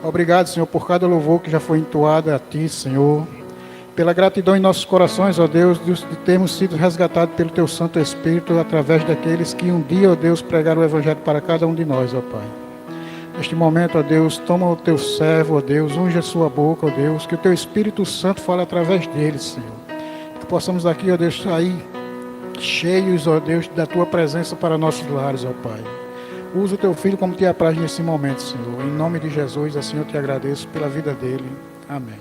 Obrigado, Senhor, por cada louvor que já foi entoado a Ti, Senhor. Pela gratidão em nossos corações, ó Deus, de termos sido resgatados pelo Teu Santo Espírito através daqueles que um dia, ó Deus, pregaram o Evangelho para cada um de nós, ó Pai. Neste momento, ó Deus, toma o Teu servo, ó Deus, unge a sua boca, ó Deus, que o Teu Espírito Santo fale através dele, Senhor. Que possamos aqui, ó Deus, sair cheios, ó Deus, da Tua presença para nossos lares, ó Pai. Usa o Teu Filho como Te apraz nesse momento, Senhor. Em nome de Jesus, assim eu Te agradeço pela vida dele. Amém.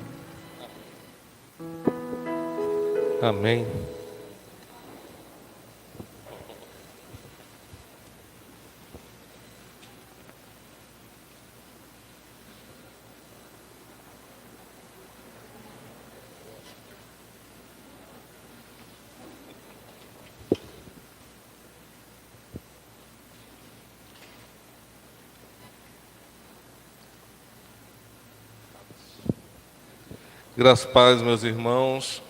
Amém. Graças a Deus, meus irmãos.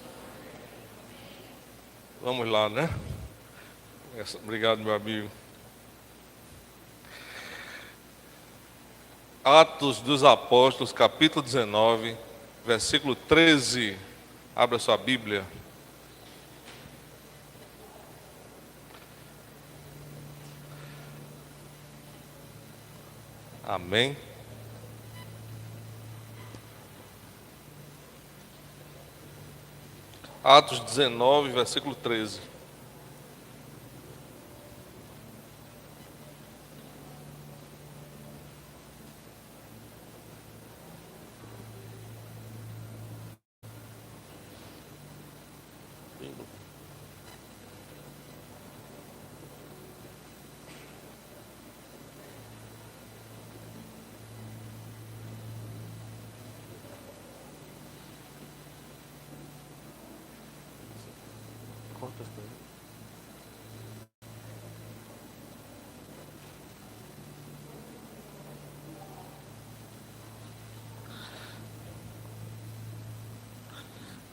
Vamos lá, né? Obrigado, meu amigo. Atos dos Apóstolos, capítulo 19, versículo 13. Abra sua Bíblia. Amém. Atos 19, versículo 13.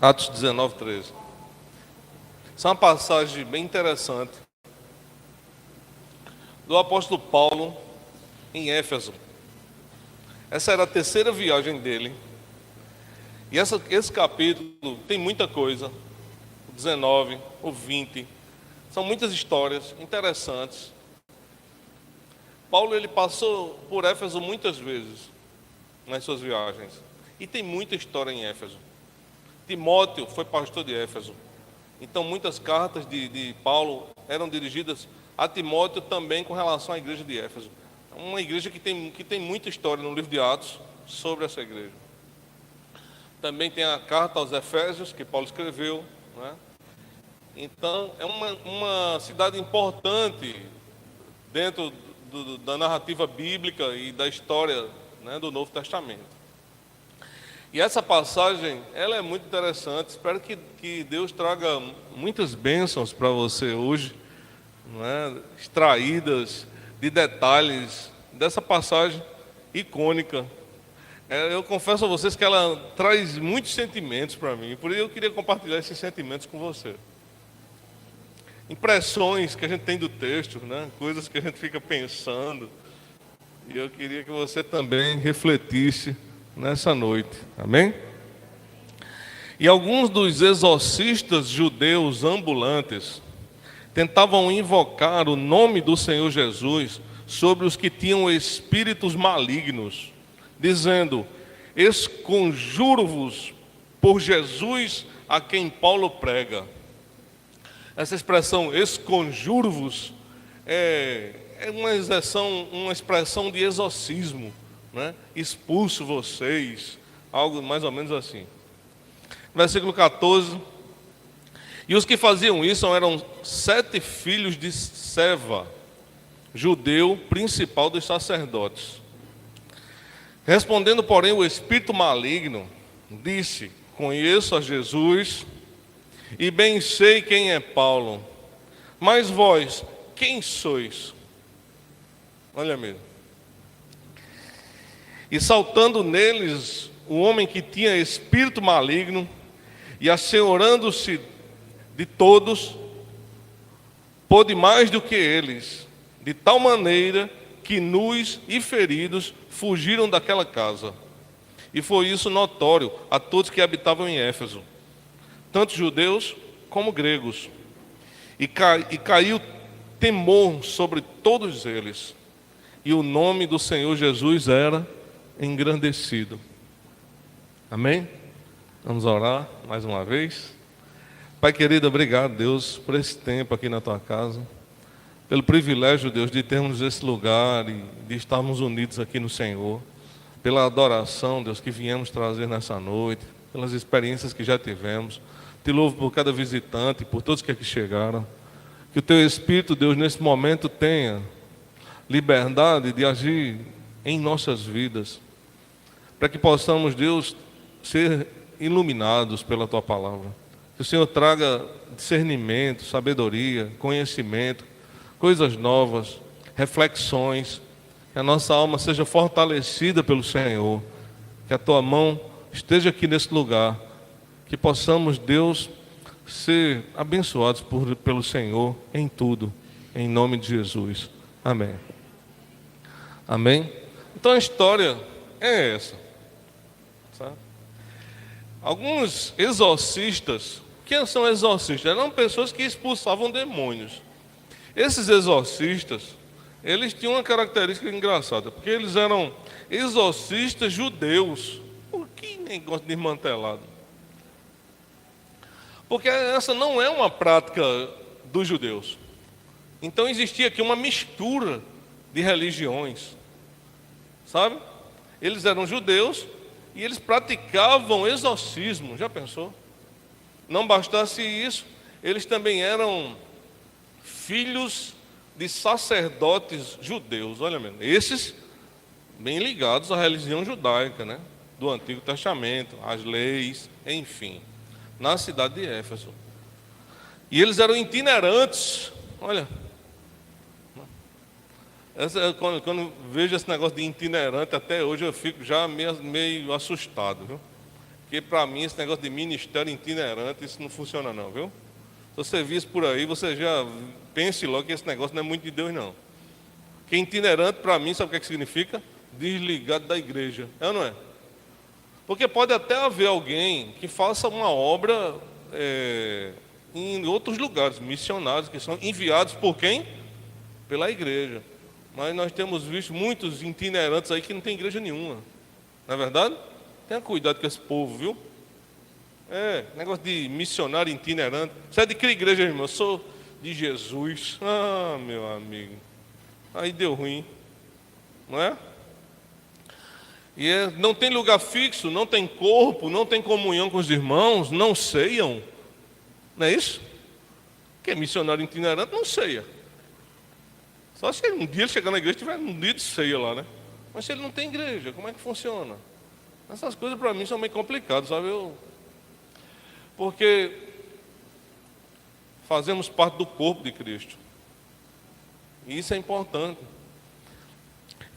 Atos 19, 13. Essa é uma passagem bem interessante do apóstolo Paulo em Éfeso. Essa era a terceira viagem dele. E esse capítulo tem muita coisa. O 19, o 20. São muitas histórias interessantes. Paulo ele passou por Éfeso muitas vezes nas suas viagens. E tem muita história em Éfeso. Timóteo foi pastor de Éfeso. Então muitas cartas de Paulo eram dirigidas a Timóteo também com relação à igreja de Éfeso. Uma igreja que tem muita história no livro de Atos sobre essa igreja. Também tem a carta aos Efésios, que Paulo escreveu, né? Então é uma cidade importante dentro da narrativa bíblica e da história, né, do Novo Testamento. E essa passagem, ela é muito interessante. Espero que Deus traga muitas bênçãos para você hoje, né, extraídas de detalhes dessa passagem icônica. Eu confesso a vocês que ela traz muitos sentimentos para mim, por isso eu queria compartilhar esses sentimentos com você. Impressões que a gente tem do texto, né, coisas que a gente fica pensando, e eu queria que você também refletisse nessa noite, amém? E alguns dos exorcistas judeus ambulantes tentavam invocar o nome do Senhor Jesus sobre os que tinham espíritos malignos, dizendo: esconjuro-vos por Jesus a quem Paulo prega. Essa expressão esconjuro-vos é uma expressão de exorcismo, né? Expulso vocês, algo mais ou menos assim. Versículo 14. E os que faziam isso eram 7 filhos de Seva, judeu principal dos sacerdotes. Respondendo, porém, o espírito maligno disse: conheço a Jesus e bem sei quem é Paulo, mas vós, quem sois? Olha mesmo. E saltando neles o homem que tinha espírito maligno, e assenhorando-se de todos, pôde mais do que eles, de tal maneira que nus e feridos fugiram daquela casa. E foi isso notório a todos que habitavam em Éfeso, tanto judeus como gregos. E caiu temor sobre todos eles. E o nome do Senhor Jesus era engrandecido. Amém? Vamos orar mais uma vez. Pai querido, obrigado, Deus, por esse tempo aqui na tua casa. Pelo privilégio, Deus, de termos esse lugar e de estarmos unidos aqui no Senhor. Pela adoração, Deus, que viemos trazer nessa noite. Pelas experiências que já tivemos. Te louvo por cada visitante, por todos que aqui chegaram. Que o teu Espírito, Deus, nesse momento tenha liberdade de agir em nossas vidas. Para que possamos, Deus, ser iluminados pela tua palavra. Que o Senhor traga discernimento, sabedoria, conhecimento, coisas novas, reflexões. Que a nossa alma seja fortalecida pelo Senhor. Que a tua mão esteja aqui nesse lugar. Que possamos, Deus, ser abençoados pelo Senhor em tudo. Em nome de Jesus. Amém. Amém? Então a história é essa. Sabe? Alguns exorcistas, quem são exorcistas? Eram pessoas que expulsavam demônios. Esses exorcistas, eles tinham uma característica engraçada, porque eles eram exorcistas judeus. Por que negócio desmantelado? Porque essa não é uma prática dos judeus. Então existia aqui uma mistura de religiões. Sabe? Eles eram judeus e eles praticavam exorcismo. Já pensou? Não bastasse isso, eles também eram filhos de sacerdotes judeus. Olha mesmo, esses bem ligados à religião judaica, né? Do Antigo Testamento, às leis, enfim, na cidade de Éfeso. E eles eram itinerantes. Olha, quando vejo esse negócio de itinerante, até hoje eu fico já meio assustado, viu? Porque para mim esse negócio de ministério itinerante, isso não funciona não, viu? Se você vir isso por aí, você já pense logo que esse negócio não é muito de Deus não. Porque itinerante para mim, sabe o que significa? Desligado da igreja, é ou não é? Porque pode até haver alguém que faça uma obra em outros lugares, missionários que são enviados por quem? Pela igreja. Mas nós temos visto muitos itinerantes aí que não tem igreja nenhuma. Não é verdade? Tenha cuidado com esse povo, viu? Negócio de missionário itinerante. Você é de que igreja, irmão? Eu sou de Jesus. Ah, meu amigo. Aí deu ruim. Não é? E não tem lugar fixo, não tem corpo, não tem comunhão com os irmãos, não ceiam. Não é isso? Porque missionário itinerante não ceia. Só se um dia ele chegar na igreja e tiver um dia de ceia lá, né? Mas se ele não tem igreja, como é que funciona? Essas coisas para mim são meio complicadas, sabe? Porque fazemos parte do corpo de Cristo. E isso é importante.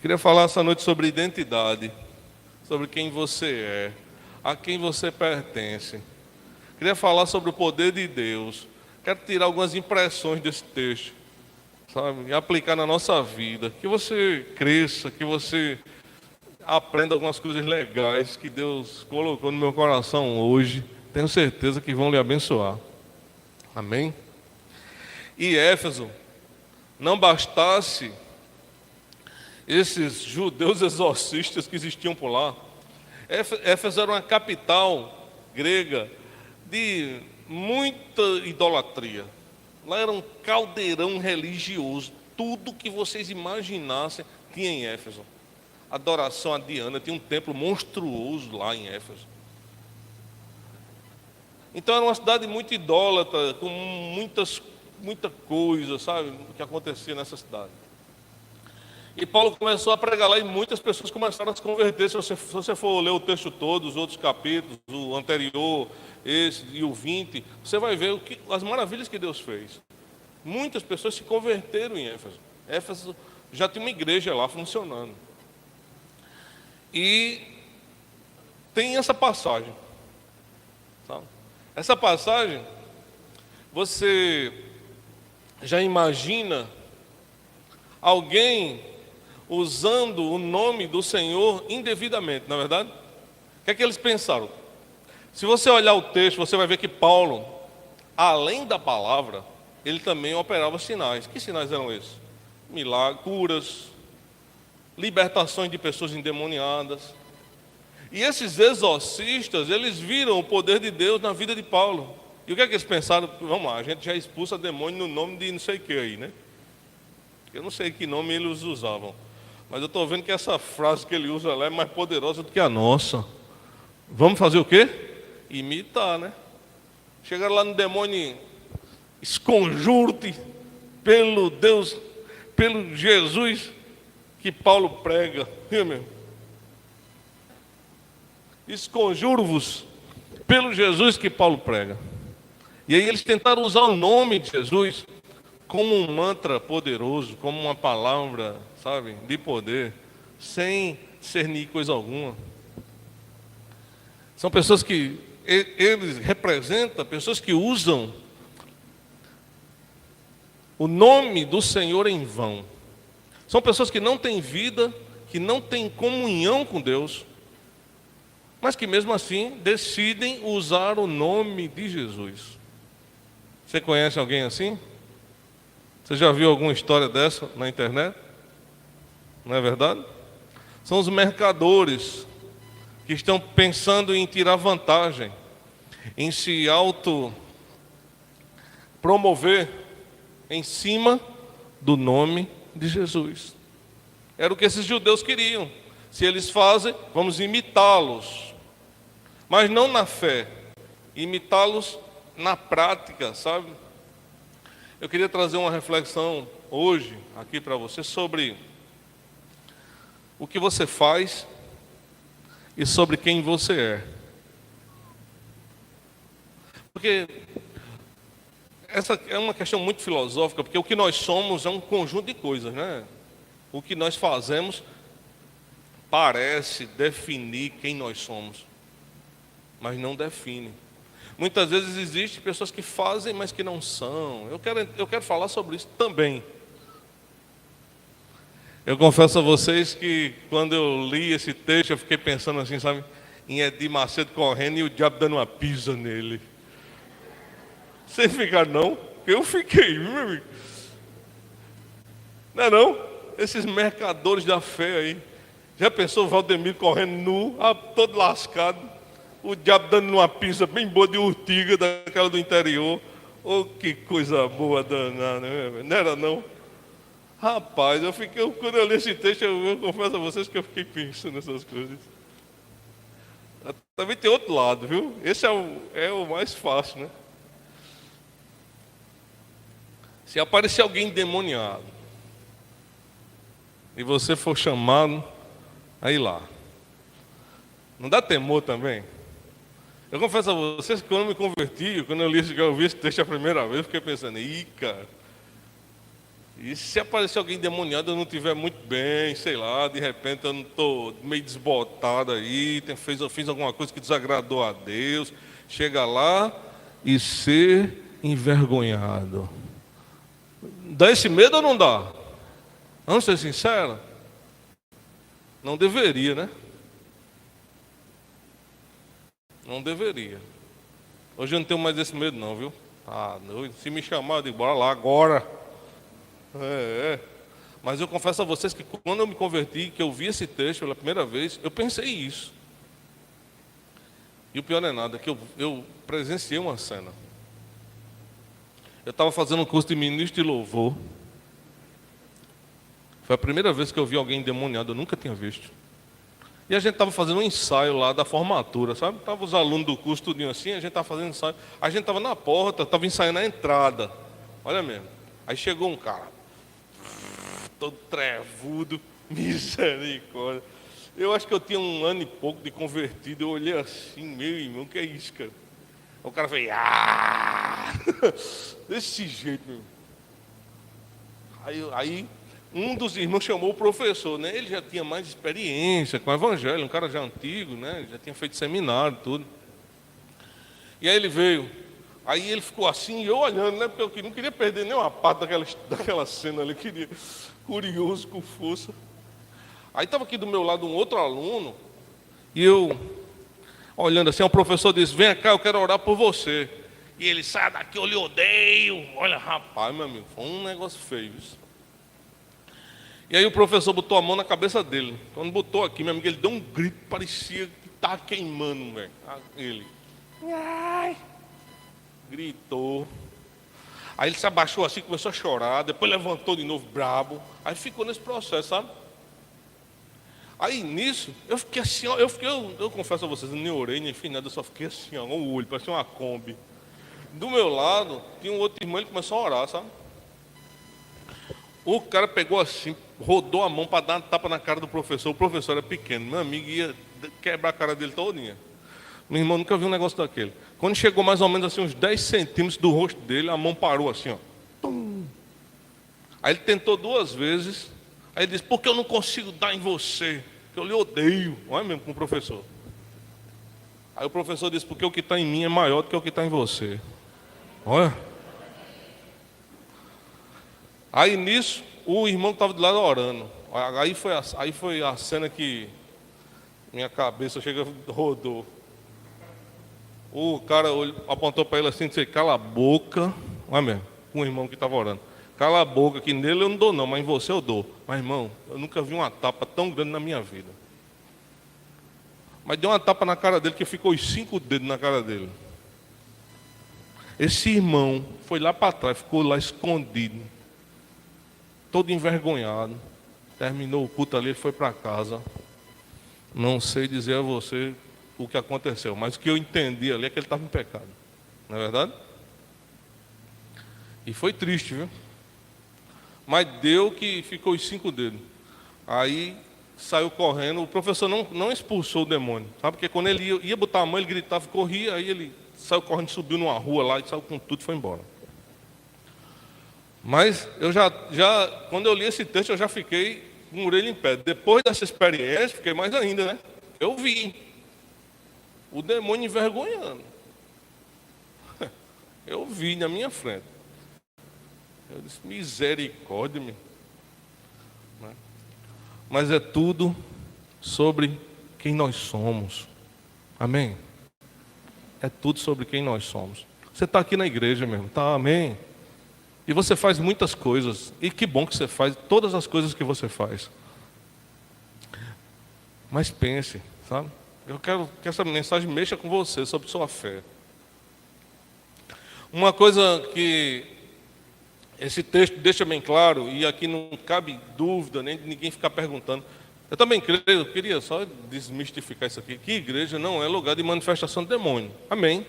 Queria falar essa noite sobre identidade, sobre quem você é, a quem você pertence. Queria falar sobre o poder de Deus. Quero tirar algumas impressões desse texto, sabe? E aplicar na nossa vida. Que você cresça, que você aprenda algumas coisas legais que Deus colocou no meu coração hoje. Tenho certeza que vão lhe abençoar. Amém? E Éfeso, não bastasse esses judeus exorcistas que existiam por lá. Éfeso era uma capital grega de muita idolatria. Lá era um caldeirão religioso. Tudo que vocês imaginassem tinha em Éfeso. Adoração a Diana, tinha um templo monstruoso lá em Éfeso. Então era uma cidade muito idólatra, com muita coisa, sabe, que acontecia nessa cidade. E Paulo começou a pregar lá e muitas pessoas começaram a se converter. Se você for ler o texto todo, os outros capítulos, o anterior, esse e o 20, você vai ver as maravilhas que Deus fez. Muitas pessoas se converteram em Éfeso. Éfeso já tinha uma igreja lá funcionando. E tem essa passagem. Sabe? Essa passagem, você já imagina alguém usando o nome do Senhor indevidamente, não é verdade? O que é que eles pensaram? Se você olhar o texto, você vai ver que Paulo, além da palavra, ele também operava sinais. Que sinais eram esses? Milagres, curas, libertações de pessoas endemoniadas. E esses exorcistas, eles viram o poder de Deus na vida de Paulo. E o que é que eles pensaram? Vamos lá, a gente já expulsa demônio no nome de não sei o que aí, né? Eu não sei que nome eles usavam. Mas eu estou vendo que essa frase que ele usa lá é mais poderosa do que a nossa. Vamos fazer o quê? Imitar, né? Chegaram lá no demônio, esconjuro-te pelo Deus, pelo Jesus que Paulo prega. Viu, meu? Esconjuro-vos pelo Jesus que Paulo prega. E aí eles tentaram usar o nome de Jesus como um mantra poderoso, como uma palavra, sabe, de poder, sem discernir coisa alguma. São pessoas que, eles representam pessoas que usam o nome do Senhor em vão. São pessoas que não têm vida, que não têm comunhão com Deus, mas que mesmo assim decidem usar o nome de Jesus. Você conhece alguém assim? Você já viu alguma história dessa na internet? Não é verdade? São os mercadores que estão pensando em tirar vantagem, em se auto-promover em cima do nome de Jesus. Era o que esses judeus queriam. Se eles fazem, vamos imitá-los. Mas não na fé, imitá-los na prática, sabe? Eu queria trazer uma reflexão hoje aqui para você sobre o que você faz e sobre quem você é. Porque essa é uma questão muito filosófica, porque o que nós somos é um conjunto de coisas, né? O que nós fazemos parece definir quem nós somos, mas não define. Muitas vezes existem pessoas que fazem, mas que não são. Eu quero falar sobre isso também. Eu confesso a vocês que quando eu li esse texto, eu fiquei pensando assim, sabe, em Edir Macedo correndo e o diabo dando uma pisa nele. Vocês ficaram não? Eu fiquei, viu, meu amigo? Não é não? Esses mercadores da fé aí. Já pensou o Valdemiro correndo nu, todo lascado? O diabo dando uma pisa bem boa de urtiga, daquela do interior. Oh, que coisa boa danada, né? Não era não? Rapaz, quando eu li esse texto, eu confesso a vocês que eu fiquei pensando nessas coisas. Também tem outro lado, viu? Esse é o mais fácil, né? Se aparecer alguém endemoniado e você for chamado, aí lá. Não dá temor também? Eu confesso a vocês que quando eu me converti, quando eu vi esse texto a primeira vez, eu fiquei pensando, cara, e se aparecer alguém endemoniado, eu não estiver muito bem, sei lá, de repente eu não estou meio desbotado aí, fiz alguma coisa que desagradou a Deus, chega lá e ser envergonhado. Dá esse medo ou não dá? Vamos ser sinceros? Não deveria, né? Não deveria. Hoje eu não tenho mais esse medo não, viu? Se me chamar, eu digo, bora lá agora. Mas eu confesso a vocês que quando eu me converti, que eu vi esse texto pela primeira vez, eu pensei isso. E o pior não é nada, que eu presenciei uma cena. Eu estava fazendo um curso de ministro de louvor. Foi a primeira vez que eu vi alguém endemoniado, eu nunca tinha visto. E a gente estava fazendo um ensaio lá da formatura, sabe? Estavam os alunos do curso, tudinho assim, a gente estava fazendo ensaio. A gente estava na porta, estava ensaiando a entrada. Olha mesmo. Aí chegou um cara, todo trevudo, misericórdia. Eu acho que eu tinha 1 ano e pouco de convertido, eu olhei assim, meu irmão, que é isso, cara? O cara fez, desse jeito, meu. Aí um dos irmãos chamou o professor, né? Ele já tinha mais experiência com o evangelho, um cara já antigo, né? Já tinha feito seminário, tudo. E aí ele veio. Aí ele ficou assim, e eu olhando, né? Porque eu não queria perder nenhuma parte daquela cena ali, queria, curioso, com força. Aí estava aqui do meu lado um outro aluno, e eu Olhando assim, o professor disse: vem cá, eu quero orar por você. E ele: sai daqui, eu lhe odeio. Olha, rapaz, meu amigo, foi um negócio feio isso. E aí o professor botou a mão na cabeça dele. Quando botou aqui, meu amigo, ele deu um grito, parecia que estava queimando, velho. Ele ai, gritou. Aí ele se abaixou assim, começou a chorar. Depois levantou de novo, brabo. Aí ficou nesse processo, sabe? Aí nisso, eu fiquei assim, ó, eu confesso a vocês, eu nem orei, nem fiz nada, eu só fiquei assim, ó, o olho, parecia uma Kombi. Do meu lado, tinha um outro irmão, ele começou a orar, sabe? O cara pegou assim, rodou a mão para dar uma tapa na cara do professor. O professor era pequeno, meu amigo ia quebrar a cara dele todinha. Meu irmão nunca viu um negócio daquele. Quando chegou mais ou menos assim, uns 10 centímetros do rosto dele, a mão parou assim, ó. Tum. Aí ele tentou 2 vezes. Aí ele disse: por que eu não consigo dar em você? Porque eu lhe odeio. Olha mesmo com o professor. Aí o professor disse: porque o que está em mim é maior do que o que está em você. Olha. Aí nisso, o irmão que estava do lado orando. Aí foi a cena que minha cabeça rodou. O cara apontou para ele assim e disse: cala a boca. Olha mesmo, com o irmão que estava orando. Cala a boca, que nele eu não dou não, mas em você eu dou. Mas irmão, eu nunca vi uma tapa tão grande na minha vida. Mas deu uma tapa na cara dele que ficou os 5 dedos na cara dele. Esse irmão foi lá para trás, ficou lá escondido, todo envergonhado. Terminou o culto ali, ele foi para casa. Não sei dizer a você o que aconteceu, mas o que eu entendi ali é que ele estava em pecado. Não é verdade? E foi triste, viu? Mas deu que ficou os 5 dedos. Aí saiu correndo. O professor não expulsou o demônio, sabe? Porque quando ele ia botar a mão, ele gritava, corria. Aí ele saiu correndo, subiu numa rua lá e saiu com tudo e foi embora. Mas eu quando eu li esse texto, eu já fiquei com a orelha em pé. Depois dessa experiência, fiquei mais ainda, né? Eu vi o demônio envergonhando. Eu vi na minha frente. Eu disse: misericórdia, meu. Mas é tudo sobre quem nós somos. Amém? É tudo sobre quem nós somos. Você está aqui na igreja mesmo, tá? Amém? E você faz muitas coisas. E que bom que você faz todas as coisas que você faz. Mas pense, sabe? Eu quero que essa mensagem mexa com você sobre sua fé. Uma coisa que esse texto deixa bem claro, e aqui não cabe dúvida, nem de ninguém ficar perguntando. Eu também creio, eu queria só desmistificar isso aqui, que igreja não é lugar de manifestação de demônio. Amém?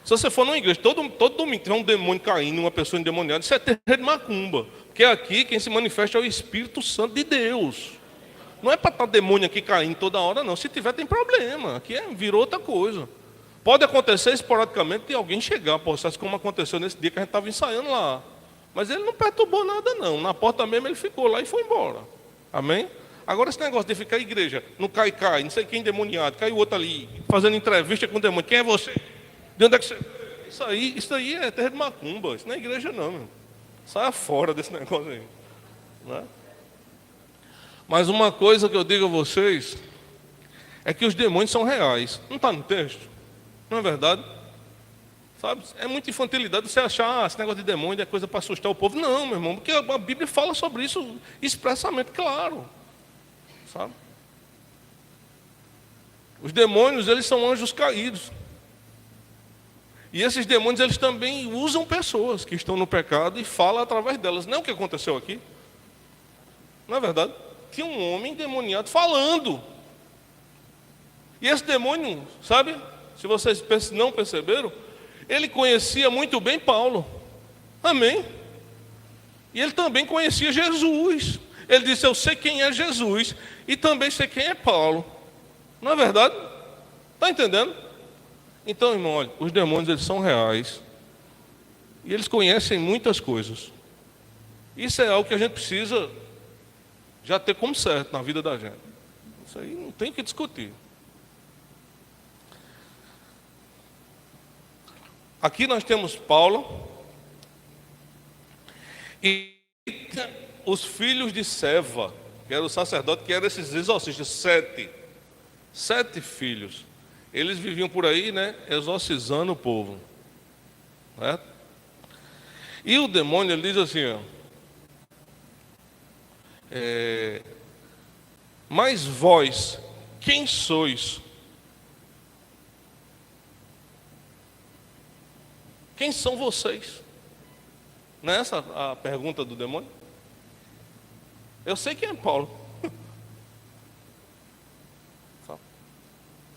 Se você for numa igreja, todo domingo tiver um demônio caindo, uma pessoa endemoniada, isso é terreiro de macumba. Porque aqui quem se manifesta é o Espírito Santo de Deus. Não é para estar demônio aqui caindo toda hora, não. Se tiver, tem problema. Aqui virou outra coisa. Pode acontecer esporadicamente de alguém chegar, processo como aconteceu nesse dia que a gente estava ensaiando lá. Mas ele não perturbou nada, não. Na porta mesmo ele ficou lá e foi embora. Amém? Agora esse negócio de ficar igreja, não cai, não sei quem endemoniado, cai o outro ali, fazendo entrevista com o demônio. Quem é você? De onde é que você... Isso aí é terra de macumba. Isso não é igreja, não, meu. Saia fora desse negócio aí. Não é? Mas uma coisa que eu digo a vocês é que os demônios são reais. Não está no texto? Não é verdade? Sabe? É muita infantilidade você achar esse negócio de demônio é coisa para assustar o povo. Não, meu irmão, porque a Bíblia fala sobre isso expressamente, claro. Sabe? Os demônios, eles são anjos caídos. E esses demônios, eles também usam pessoas que estão no pecado e falam através delas. Não é o que aconteceu aqui? Não é verdade? Tinha um homem endemoniado falando. E esse demônio, sabe? Se vocês não perceberam, ele conhecia muito bem Paulo. Amém? E ele também conhecia Jesus. Ele disse: eu sei quem é Jesus e também sei quem é Paulo. Não é verdade? Está entendendo? Então, irmão, olha, os demônios, eles são reais. E eles conhecem muitas coisas. Isso é algo que a gente precisa já ter como certo na vida da gente. Isso aí não tem o que discutir. Aqui nós temos Paulo e os filhos de Seva, que era o sacerdote, que eram esses exorcistas, 7 filhos. eles viviam por aí, né, exorcizando o povo. Certo? E o demônio, ele diz assim, ó, mas vós, quem sois? Quem são vocês? Não é essa a pergunta do demônio? Eu sei quem é Paulo.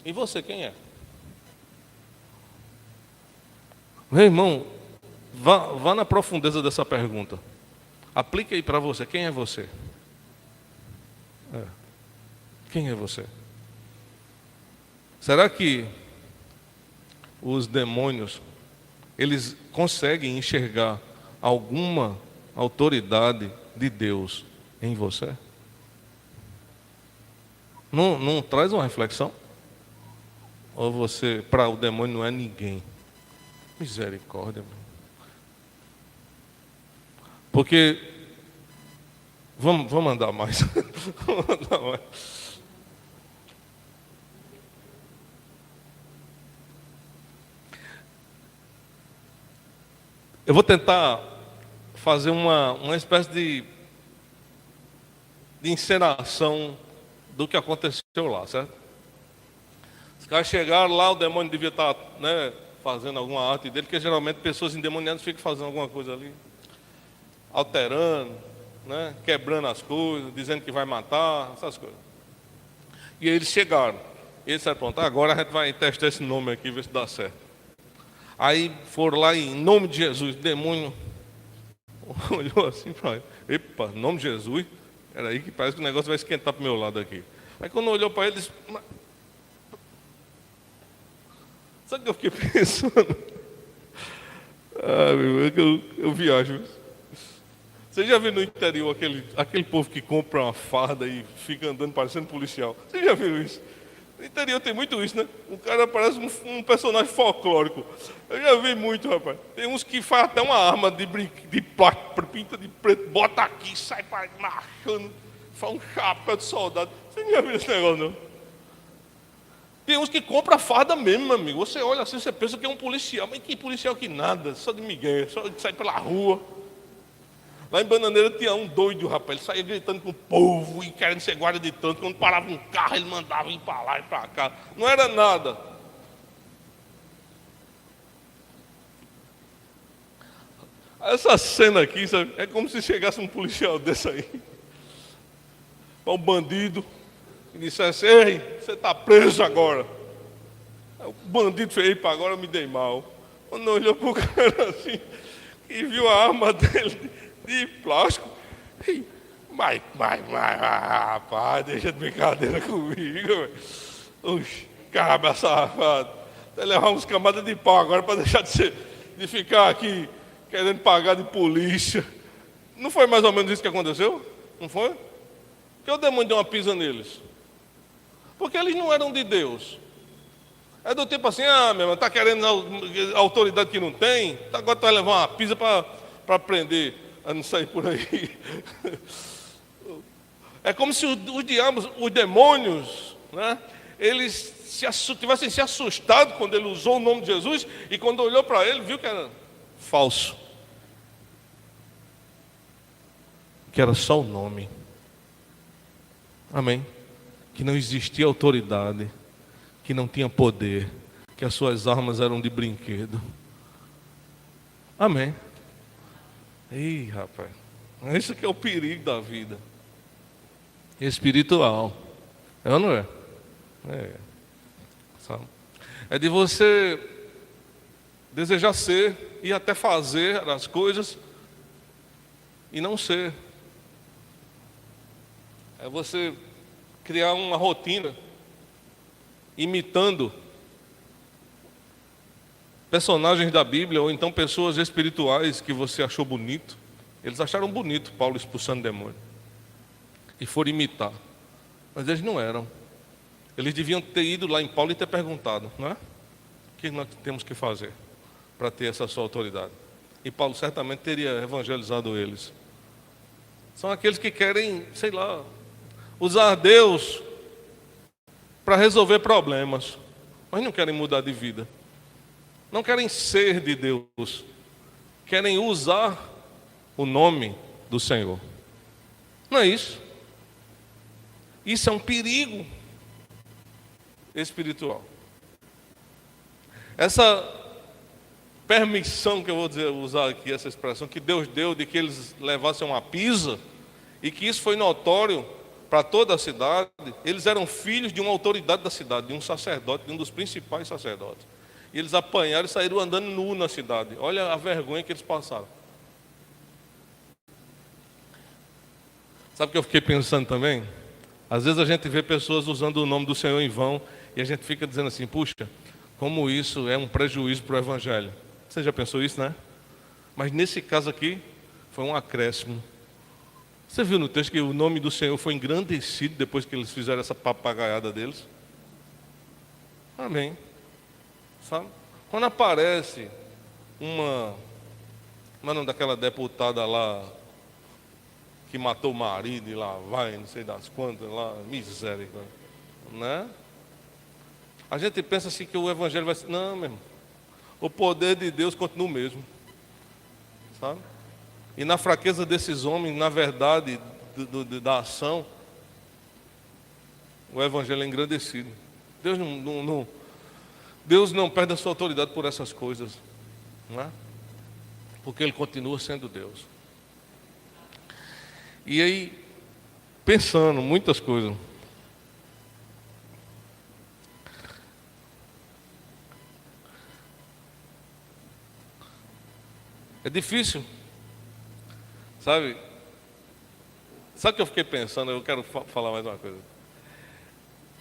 E você, quem é? Meu irmão, vá na profundeza dessa pergunta. Aplique aí para você, quem é você? Quem é você? Será que os demônios, eles conseguem enxergar alguma autoridade de Deus em você? Não traz uma reflexão? Ou você, para o demônio, não é ninguém? Misericórdia, meu. Porque vamos andar mais. Vamos andar mais. Eu vou tentar fazer uma espécie de encenação do que aconteceu lá, certo? Os caras chegaram lá, o demônio devia estar, né, fazendo alguma arte dele, porque geralmente pessoas endemoniadas ficam fazendo alguma coisa ali, alterando, né, quebrando as coisas, dizendo que vai matar, essas coisas. E eles chegaram. E eles disseram, pronto, agora a gente vai testar esse nome aqui, ver se dá certo. Aí foram lá em nome de Jesus, o demônio olhou assim para ele. Epa, em nome de Jesus? Era aí que parece que o negócio vai esquentar para o meu lado aqui. Aí quando olhou para ele, disse, sabe o que eu fiquei pensando? Meu irmão, eu viajo. Você já viu no interior aquele povo que compra uma farda e fica andando parecendo policial? Você já viu isso? No interior tem muito isso, né? O cara parece um personagem folclórico. Eu já vi muito, rapaz. Tem uns que faz até uma arma de plástico, pinta de preto, bota aqui, sai marchando, faz um chapéu de soldado. Você não já viu esse negócio, não? Tem uns que compram a farda mesmo, meu amigo. Você olha assim, você pensa que é um policial. Mas que policial que nada, só de migué, só de sair pela rua. Lá em Bananeira tinha um doido, rapaz. Ele saía gritando com o povo e querendo ser guarda de tanto. Quando parava um carro, ele mandava ir para lá e para cá. Não era nada. Essa cena aqui, sabe, é como se chegasse um policial desse aí para um bandido e dissesse, ei, você está preso agora. O bandido fez, epa, agora eu me dei mal. Quando olhou para o cara assim e viu a arma dele de plástico, mas, rapaz, deixa de brincadeira comigo. Oxe, cabra safado. Vai levar uns camadas de pau agora para deixar de ficar aqui querendo pagar de polícia. Não foi mais ou menos isso que aconteceu? Não foi? Porque o demônio deu uma pisa neles. Porque eles não eram de Deus. É do tipo assim, meu irmão, está querendo autoridade que não tem, agora tu vai levar uma pisa para prender, a não sair por aí. É como se os diabos, os demônios, né, eles tivessem se assustado quando ele usou o nome de Jesus, e quando olhou para ele, viu que era falso. Que era só o nome. Amém. Que não existia autoridade, que não tinha poder, que as suas armas eram de brinquedo. Amém. Ih, rapaz, isso que é o perigo da vida espiritual. É ou não é? É de você desejar ser e até fazer as coisas e não ser. É você criar uma rotina imitando personagens da Bíblia ou então pessoas espirituais que você achou bonito. Eles acharam bonito Paulo expulsando demônio e foram imitar, mas eles não eram. Eles deviam ter ido lá em Paulo e ter perguntado, não é? O que nós temos que fazer para ter essa sua autoridade? E Paulo certamente teria evangelizado eles. São aqueles que querem, sei lá, usar Deus para resolver problemas. mas não querem mudar de vida. Não querem ser de Deus. Querem usar o nome do Senhor. Não é isso? Isso é um perigo espiritual. Essa permissão que eu vou usar aqui, essa expressão que Deus deu de que eles levassem uma pisa, e que isso foi notório para toda a cidade. Eles eram filhos de uma autoridade da cidade, de um sacerdote, de um dos principais sacerdotes. E eles apanharam e saíram andando nu na cidade. Olha a vergonha que eles passaram. Sabe o que eu fiquei pensando também? Às vezes a gente vê pessoas usando o nome do Senhor em vão, e a gente fica dizendo assim, puxa, como isso é um prejuízo para o Evangelho. Você já pensou isso, né? Mas nesse caso aqui, foi um acréscimo. Você viu no texto que o nome do Senhor foi engrandecido depois que eles fizeram essa papagaiada deles? Amém. Sabe? Quando aparece uma daquela deputada lá, que matou o marido e lá vai, não sei das quantas, lá, miséria, né? A gente pensa assim que o Evangelho vai ser, não, meu irmão, o poder de Deus continua o mesmo, sabe? E na fraqueza desses homens, na verdade, da ação, o Evangelho é engrandecido. Deus não perde a sua autoridade por essas coisas, não é? Porque Ele continua sendo Deus. E aí, pensando muitas coisas. É difícil, sabe? Sabe o que eu fiquei pensando? Eu quero falar mais uma coisa.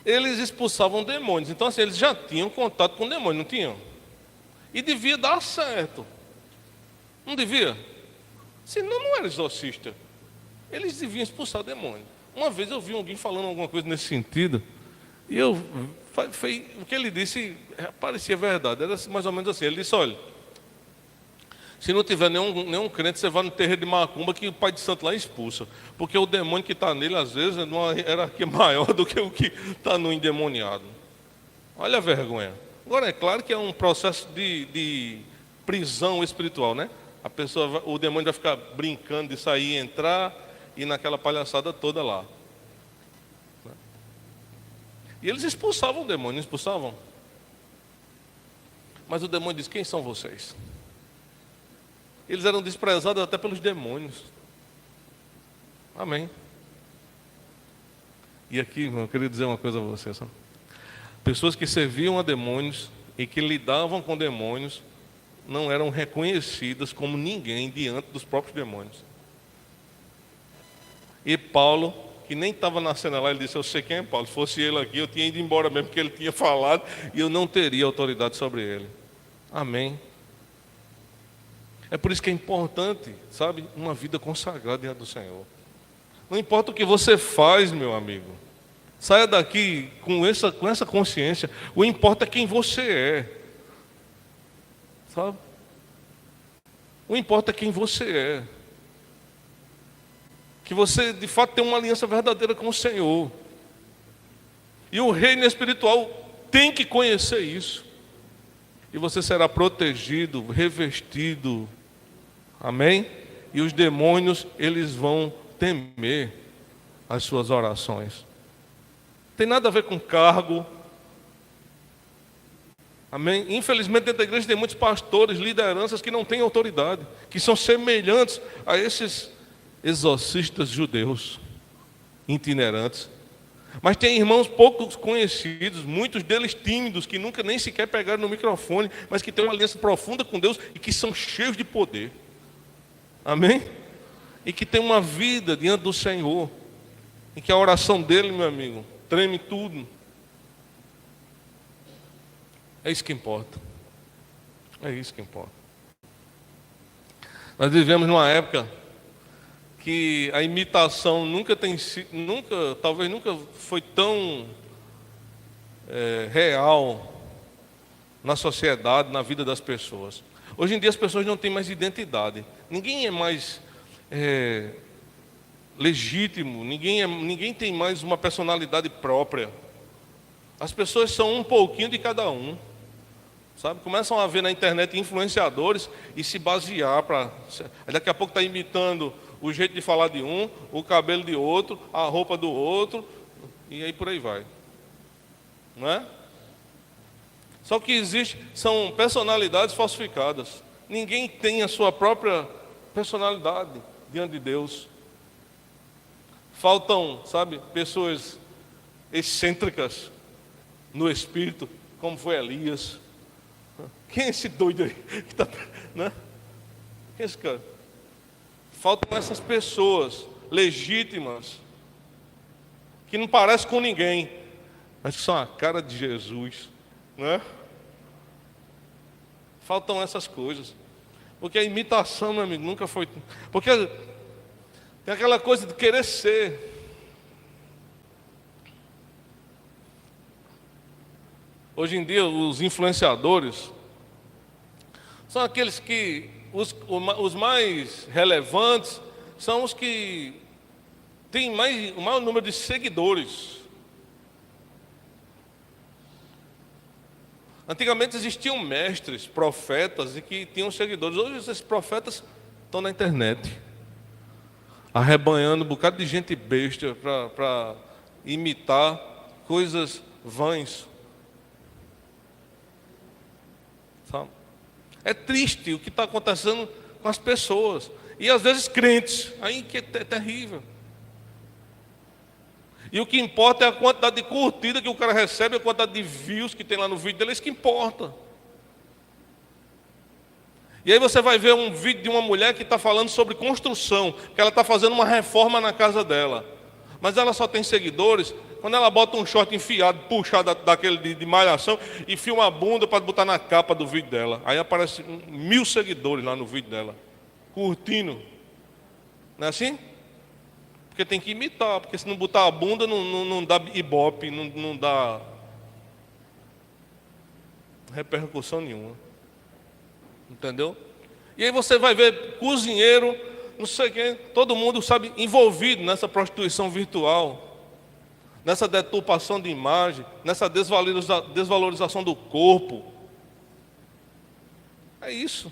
Eles expulsavam demônios, então assim, eles já tinham contato com demônios, não tinham? E devia dar certo. Não devia? Senão não era exorcista. Eles deviam expulsar demônio. Uma vez eu vi alguém falando alguma coisa nesse sentido, e o que ele disse parecia verdade. Era mais ou menos assim. Ele disse, olha, se não tiver nenhum crente, você vai no terreiro de macumba que o pai de santo lá expulsa. Porque o demônio que está nele, às vezes, é numa hierarquia maior do que o que está no endemoniado. Olha a vergonha. Agora, é claro que é um processo de prisão espiritual, né? O demônio vai ficar brincando de sair e entrar, e naquela palhaçada toda lá. E eles expulsavam o demônio, não expulsavam? Mas o demônio diz, quem são vocês? Eles eram desprezados até pelos demônios. Amém. E aqui, eu queria dizer uma coisa a vocês. Sabe? Pessoas que serviam a demônios e que lidavam com demônios não eram reconhecidas como ninguém diante dos próprios demônios. E Paulo, que nem estava na cena lá, ele disse, eu sei quem é Paulo. Se fosse ele aqui, eu tinha ido embora mesmo, porque ele tinha falado e eu não teria autoridade sobre ele. Amém. É por isso que é importante, sabe, uma vida consagrada diante do Senhor. Não importa o que você faz, meu amigo. Saia daqui com essa consciência. O importa é quem você é. Sabe? O importa é quem você é. Que você, de fato, tenha uma aliança verdadeira com o Senhor. E o reino espiritual tem que conhecer isso. E você será protegido, revestido. Amém? E os demônios, eles vão temer as suas orações. Tem nada a ver com cargo. Amém? Infelizmente, dentro da igreja tem muitos pastores, lideranças que não têm autoridade, que são semelhantes a esses exorcistas judeus, itinerantes. Mas tem irmãos pouco conhecidos, muitos deles tímidos, que nunca nem sequer pegaram no microfone, mas que têm uma aliança profunda com Deus e que são cheios de poder. Amém? E que tem uma vida diante do Senhor, em que a oração dele, meu amigo, treme tudo. É isso que importa. É isso que importa. Nós vivemos numa época que a imitação talvez nunca foi tão real na sociedade, na vida das pessoas. Hoje em dia as pessoas não têm mais identidade. Ninguém é mais legítimo, ninguém tem mais uma personalidade própria. As pessoas são um pouquinho de cada um, sabe? Começam a ver na internet influenciadores e se basear para... Daqui a pouco está imitando o jeito de falar de um, o cabelo de outro, a roupa do outro, e aí por aí vai. Não é? Só que são personalidades falsificadas. Ninguém tem a sua própria personalidade diante de Deus. Faltam, sabe, pessoas excêntricas no espírito, como foi Elias. Quem é esse doido aí? Que tá, né? Quem é esse cara? Faltam essas pessoas legítimas, que não parecem com ninguém, mas que são a cara de Jesus, né? Faltam essas coisas. Porque a imitação, meu amigo, nunca foi... Porque tem aquela coisa de querer ser. Hoje em dia, os influenciadores são aqueles que... Os mais relevantes são os que têm o maior número de seguidores. Antigamente existiam mestres, profetas, e que tinham seguidores. Hoje esses profetas estão na internet, arrebanhando um bocado de gente besta para imitar coisas vãs. Sabe? É triste o que está acontecendo com as pessoas. E às vezes crentes, aí que é terrível. E o que importa é a quantidade de curtida que o cara recebe, a quantidade de views que tem lá no vídeo dele, é isso que importa. E aí você vai ver um vídeo de uma mulher que está falando sobre construção, que ela está fazendo uma reforma na casa dela. Mas ela só tem seguidores quando ela bota um short enfiado, puxado daquele de malhação, e filma a bunda para botar na capa do vídeo dela. Aí aparece 1000 seguidores lá no vídeo dela, curtindo. Não é assim? Porque tem que imitar, porque se não botar a bunda não dá ibope, não dá repercussão nenhuma. Entendeu? E aí você vai ver cozinheiro, não sei quem, todo mundo, sabe, envolvido nessa prostituição virtual, nessa deturpação de imagem, nessa desvalorização do corpo. É isso.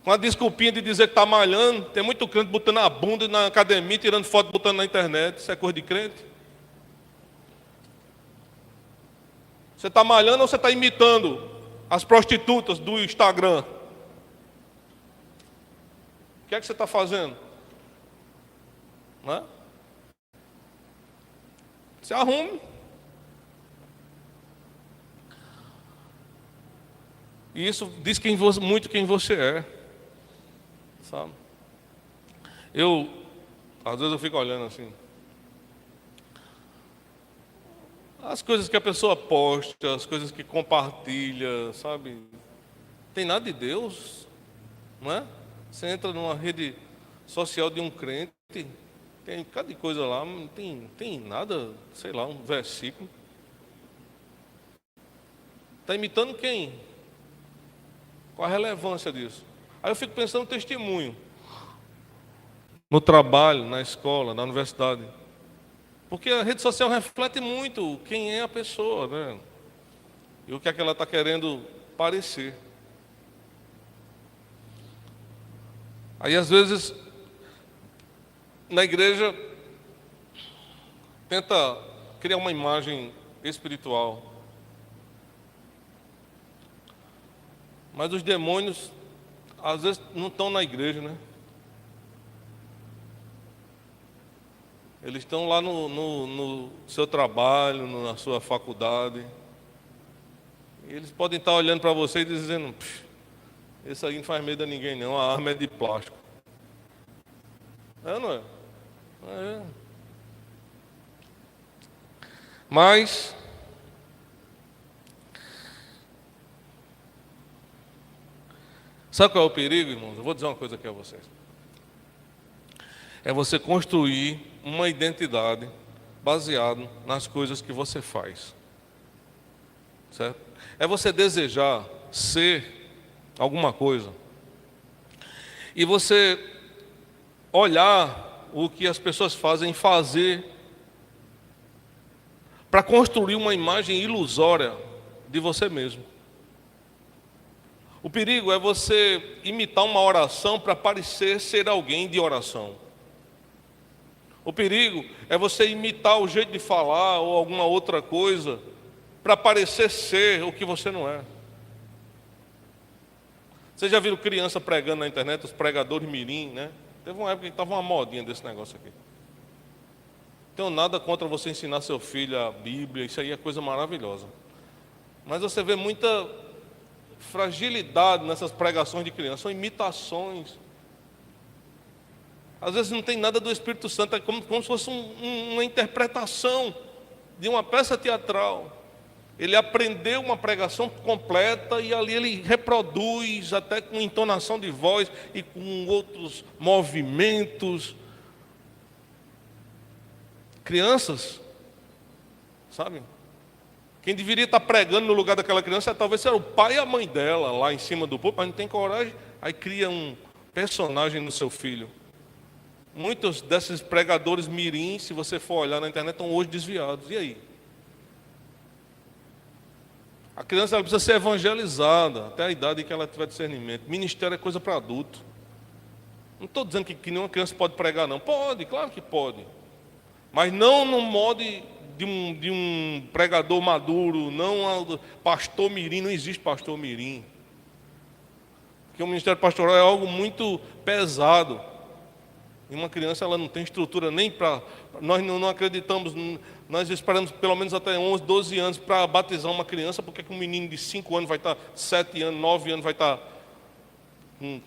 Com a desculpinha de dizer que está malhando, tem muito crente botando a bunda na academia, tirando foto, botando na internet. Isso é coisa de crente? Você está malhando ou você está imitando as prostitutas do Instagram? O que é que você está fazendo? Não é? Se arrume. E isso diz muito quem você é. Sabe? Às vezes eu fico olhando assim, as coisas que a pessoa posta, as coisas que compartilha, sabe? Tem nada de Deus, não é? Você entra numa rede social de um crente, tem cada coisa lá, não tem nada, sei lá, um versículo. Está imitando quem? Qual a relevância disso? Aí eu fico pensando no testemunho, no trabalho, na escola, na universidade. Porque a rede social reflete muito quem é a pessoa, né? E o que é que ela está querendo parecer. Aí às vezes, na igreja, tenta criar uma imagem espiritual. Mas os demônios, às vezes, não estão na igreja, né? Eles estão lá no seu trabalho, na sua faculdade. E eles podem estar olhando para você e dizendo: esse aí não faz medo a ninguém não, a arma é de plástico. É, não é? É. Mas sabe qual é o perigo, irmãos? Eu vou dizer uma coisa aqui a vocês. É você construir uma identidade baseada nas coisas que você faz. Certo? É você desejar ser alguma coisa e você olhar o que as pessoas fazem, fazer para construir uma imagem ilusória de você mesmo. O perigo é você imitar uma oração para parecer ser alguém de oração. O perigo é você imitar o jeito de falar ou alguma outra coisa para parecer ser o que você não é. Vocês já viram criança pregando na internet, os pregadores mirim, né? Teve uma época que estava uma modinha desse negócio aqui. Não tenho nada contra você ensinar seu filho a Bíblia, isso aí é coisa maravilhosa. Mas você vê muita fragilidade nessas pregações de criança, são imitações. Às vezes não tem nada do Espírito Santo, é como se fosse uma interpretação de uma peça teatral. Ele aprendeu uma pregação completa e ali ele reproduz, até com entonação de voz e com outros movimentos. Crianças, sabe? Quem deveria estar pregando no lugar daquela criança talvez seja o pai e a mãe dela lá em cima do púlpito, mas não tem coragem, aí cria um personagem no seu filho. Muitos desses pregadores mirins, se você for olhar na internet, estão hoje desviados. E aí? A criança ela precisa ser evangelizada até a idade em que ela tiver discernimento. Ministério é coisa para adulto. Não estou dizendo que nenhuma criança pode pregar, não. Pode, claro que pode. Mas não no modo de um pregador maduro, não pastor mirim, não existe pastor mirim. Porque o ministério pastoral é algo muito pesado. E uma criança ela não tem estrutura nem para... Nós não acreditamos, nós esperamos pelo menos até 11, 12 anos para batizar uma criança, porque um menino de 5 anos vai estar, 7 anos, 9 anos vai estar com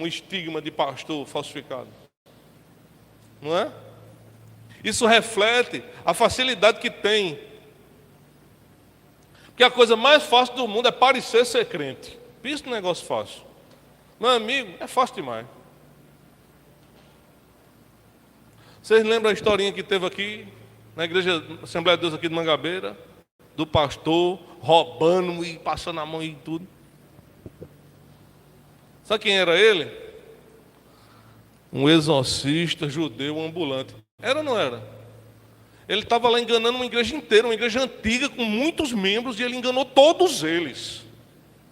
um estigma de pastor falsificado. Não é? Isso reflete a facilidade que tem. Porque a coisa mais fácil do mundo é parecer ser crente. Isso não é negócio fácil. Meu amigo, é fácil demais. Vocês lembram a historinha que teve aqui, na igreja Assembleia de Deus aqui de Mangabeira? Do pastor roubando e passando a mão e tudo. Sabe quem era ele? Um exorcista judeu ambulante. Era ou não era? Ele estava lá enganando uma igreja inteira, uma igreja antiga com muitos membros, e ele enganou todos eles.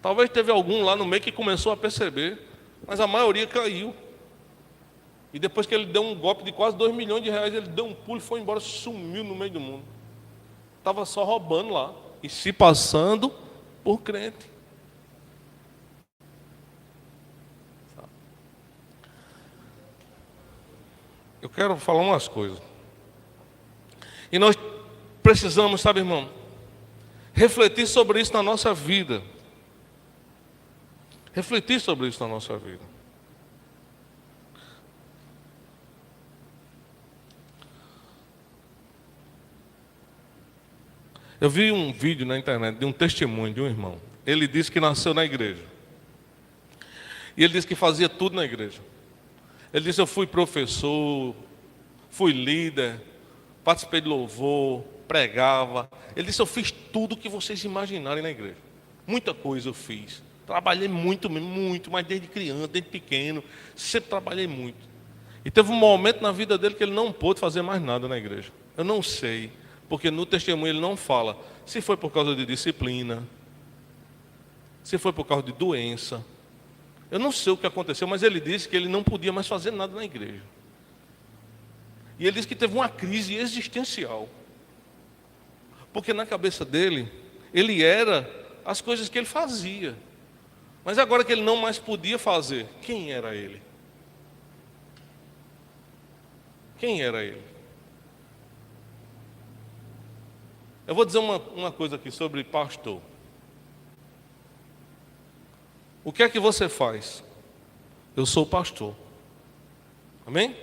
Talvez teve algum lá no meio que começou a perceber, mas a maioria caiu. E depois que ele deu um golpe de quase 2 milhões de reais, ele deu um pulo e foi embora, sumiu no meio do mundo. Estava só roubando lá e se passando por crente. Eu quero falar umas coisas. E nós precisamos, sabe, irmão, refletir sobre isso na nossa vida. Refletir sobre isso na nossa vida. Eu vi um vídeo na internet de um testemunho de um irmão. Ele disse que nasceu na igreja. E ele disse que fazia tudo na igreja. Ele disse: eu fui professor, fui líder, participei de louvor, pregava. Ele disse: eu fiz tudo o que vocês imaginarem na igreja. Muita coisa eu fiz. Trabalhei muito, mas desde criança, desde pequeno, sempre trabalhei muito. E teve um momento na vida dele que ele não pôde fazer mais nada na igreja. Eu não sei, porque no testemunho ele não fala se foi por causa de disciplina, se foi por causa de doença. Eu não sei o que aconteceu, mas ele disse que ele não podia mais fazer nada na igreja. E ele disse que teve uma crise existencial. Porque na cabeça dele, ele era as coisas que ele fazia. Mas agora que ele não mais podia fazer, quem era ele? Quem era ele? Eu vou dizer uma coisa aqui sobre pastor. O que é que você faz? Eu sou pastor. Amém?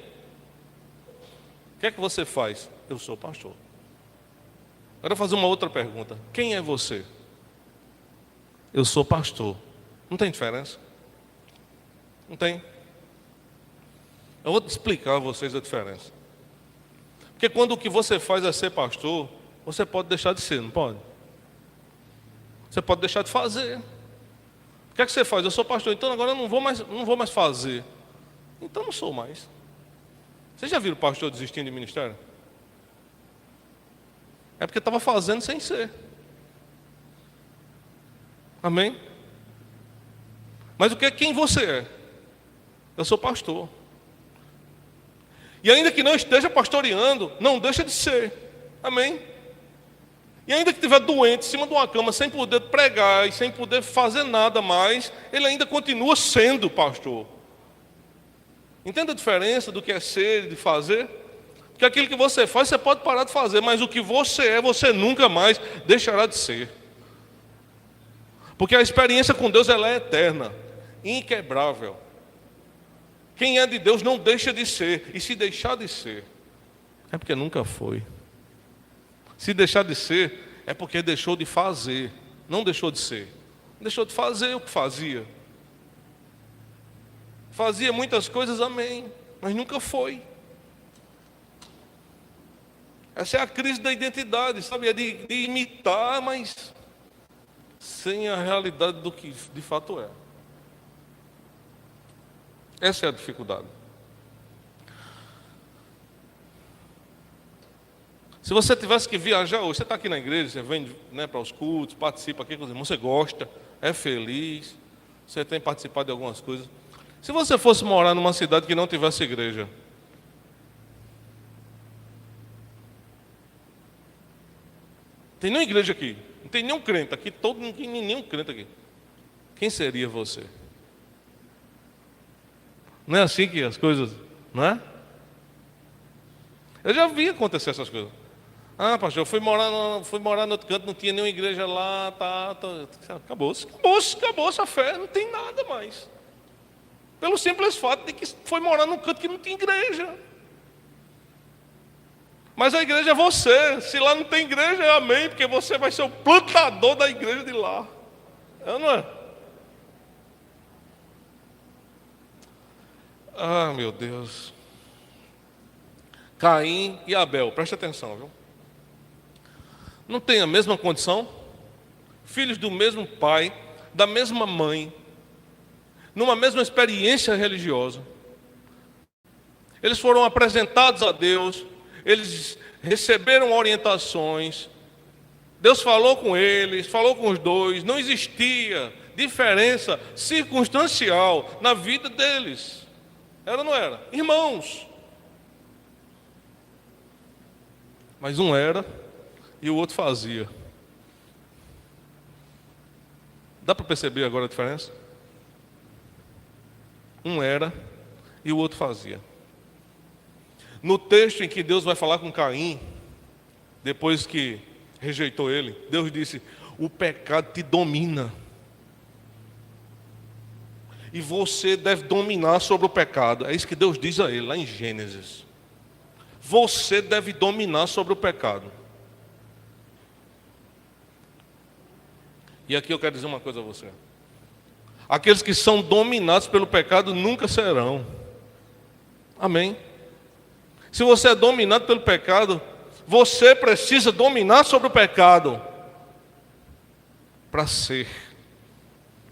O que é que você faz? Eu sou pastor. Agora eu vou fazer uma outra pergunta. Quem é você? Eu sou pastor. Não tem diferença? Não tem. Eu vou explicar a vocês a diferença. Porque quando o que você faz é ser pastor, você pode deixar de ser, não pode? Você pode deixar de fazer. O que é que você faz? Eu sou pastor, então agora eu não vou mais fazer. Então não sou mais. Vocês já viram pastor desistindo de ministério? É porque estava fazendo sem ser. Amém? Mas quem você é? Eu sou pastor. E ainda que não esteja pastoreando, não deixa de ser. Amém? E ainda que estiver doente, em cima de uma cama, sem poder pregar e sem poder fazer nada mais, ele ainda continua sendo pastor. Entende a diferença do que é ser e de fazer? Porque aquilo que você faz, você pode parar de fazer, mas o que você é, você nunca mais deixará de ser. Porque a experiência com Deus, ela é eterna, inquebrável. Quem é de Deus não deixa de ser, e se deixar de ser, é porque nunca foi. Se deixar de ser, é porque deixou de fazer, não deixou de ser. Deixou de fazer o que fazia. Fazia muitas coisas, amém, mas nunca foi. Essa é a crise da identidade, sabe? É de imitar, mas sem a realidade do que de fato é. Essa é a dificuldade. Se você tivesse que viajar hoje, você está aqui na igreja, você vem, né, para os cultos, participa aqui com os irmãos, você gosta, é feliz, você tem participado de algumas coisas. Se você fosse morar numa cidade que não tivesse igreja, tem nenhuma igreja aqui, não tem nenhum crente aqui, não tem nenhum crente aqui. Quem seria você? Não é assim que as coisas, não é? Eu já vi acontecer essas coisas. Ah, pastor, eu fui morar no outro canto, não tinha nenhuma igreja lá, acabou-se a fé, não tem nada mais. Pelo simples fato de que foi morar num canto que não tinha igreja. Mas a igreja é você. Se lá não tem igreja, é amém, porque você vai ser o plantador da igreja de lá. É ou não é? Ah, meu Deus. Caim e Abel, preste atenção, viu? Não tem a mesma condição? Filhos do mesmo pai, da mesma mãe, numa mesma experiência religiosa. Eles foram apresentados a Deus, eles receberam orientações, Deus falou com eles, falou com os dois, não existia diferença circunstancial na vida deles. Era ou não era? Irmãos. Mas um era e o outro fazia. Dá para perceber agora a diferença? Um era e o outro fazia. No texto em que Deus vai falar com Caim, depois que rejeitou ele, Deus disse: o pecado te domina. E você deve dominar sobre o pecado. É isso que Deus diz a ele, lá em Gênesis. Você deve dominar sobre o pecado. E aqui eu quero dizer uma coisa a você. Aqueles que são dominados pelo pecado nunca serão. Amém? Se você é dominado pelo pecado, você precisa dominar sobre o pecado para ser.